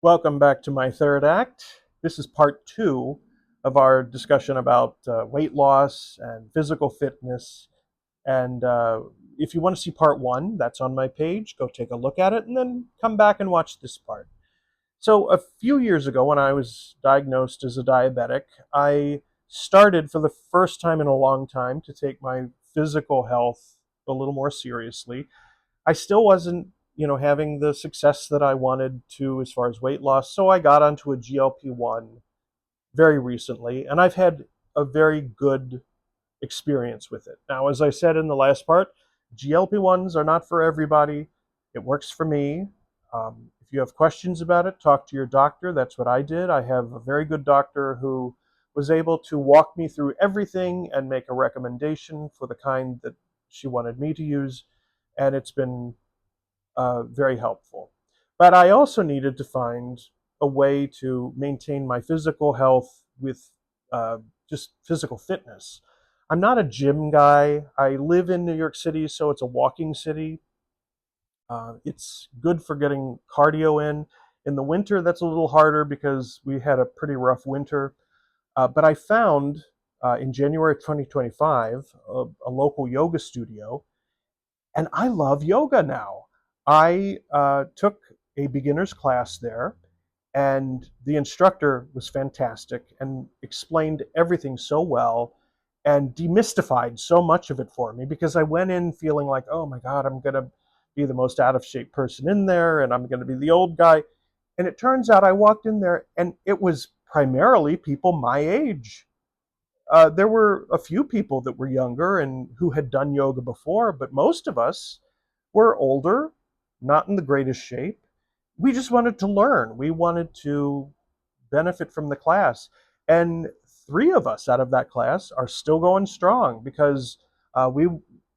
Welcome back to my third act. This is part two of our discussion about weight loss and physical fitness. And if you want to see part one, that's on my page. Go take a look at it and then come back and watch this part. So, a few years ago, when I was diagnosed as a diabetic, I started for the first time in a long time to take my physical health a little more seriously. I still wasn't, having the success that I wanted to as far as weight loss. So I got onto a GLP-1 very recently, and I've had a very good experience with it. Now, as I said in the last part, GLP-1s are not for everybody. It works for me. If you have questions about it, talk to your doctor. That's what I did. I have a very good doctor who was able to walk me through everything and make a recommendation for the kind that she wanted me to use. And it's been very helpful. But I also needed to find a way to maintain my physical health with uh, just physical fitness. I'm not a gym guy. I live in New York City, so it's a walking city. It's good for getting cardio in. In the winter, that's a little harder because we had a pretty rough winter. But I found in January 2025 a local yoga studio, and I love yoga now. I took a beginner's class there, and the instructor was fantastic and explained everything so well and demystified so much of it for me because I went in feeling like, oh my God, I'm going to be the most out of shape person in there and I'm going to be the old guy. And it turns out I walked in there and it was primarily people my age. There were a few people that were younger and who had done yoga before, but most of us were older, not in the greatest shape. We just wanted to learn. We wanted to benefit from the class. And three of us out of that class are still going strong because we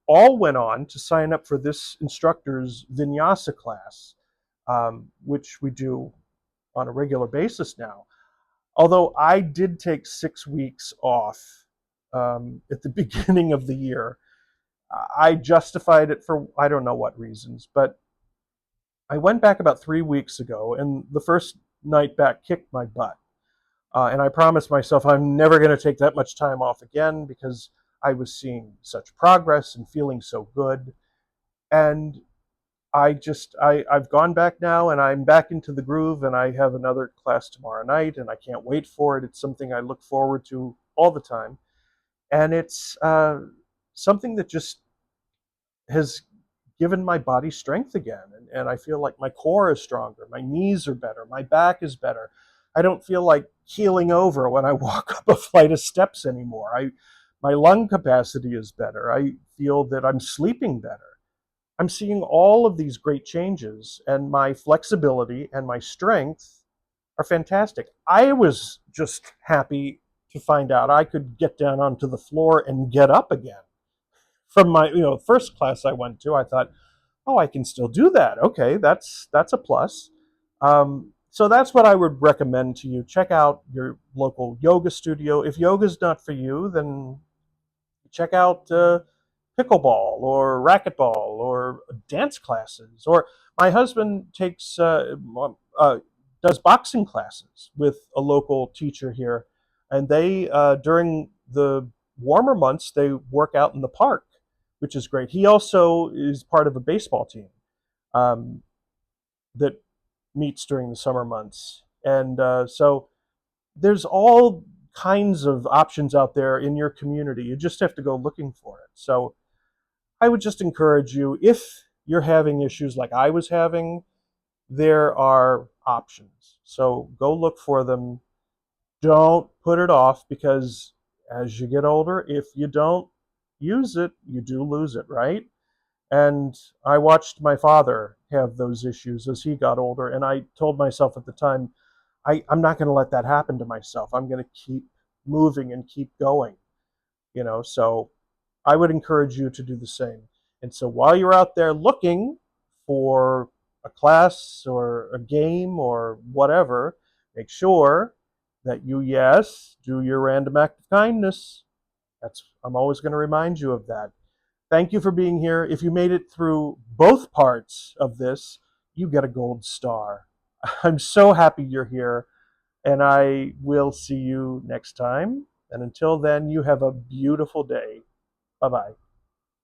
all went on to sign up for this instructor's vinyasa class, which we do on a regular basis now. Although I did take 6 weeks off at the beginning of the year. I justified it for I don't know what reasons, but I went back about 3 weeks ago, and the first night back kicked my butt. And I promised myself I'm never going to take that much time off again because I was seeing such progress and feeling so good. And I've gone back now and I'm back into the groove and I have another class tomorrow night and I can't wait for it. It's something I look forward to all the time. And it's something that just has given my body strength again. And I feel like my core is stronger, my knees are better, my back is better. I don't feel like keeling over when I walk up a flight of steps anymore. My lung capacity is better. I feel that I'm sleeping better. I'm seeing all of these great changes, and my flexibility and my strength are fantastic. I was just happy to find out I could get down onto the floor and get up again. From my first class I went to, I thought, oh, I can still do that. Okay, that's a plus. So that's what I would recommend to you. Check out your local yoga studio. If yoga's not for you, then check out pickleball or racquetball or dance classes. Or my husband uh, does boxing classes with a local teacher here, and they during the warmer months they work out in the park, which is great. He also is part of a baseball team um, that meets during the summer months, and so there's all kinds of options out there in your community. You just have to go looking for it. So I would just encourage you, if you're having issues like I was having, there are options. So go look for them. Don't put it off because as you get older, if you don't use it, you do lose it, right? And I watched my father have those issues as he got older. And I told myself at the time, I'm not going to let that happen to myself. I'm going to keep moving and keep going, So I would encourage you to do the same. And so while you're out there looking for a class or a game or whatever, make sure that you, yes, do your random act of kindness. I'm always going to remind you of that. Thank you for being here. If you made it through both parts of this, you get a gold star. I'm so happy you're here, and I will see you next time. And until then, you have a beautiful day. Bye bye.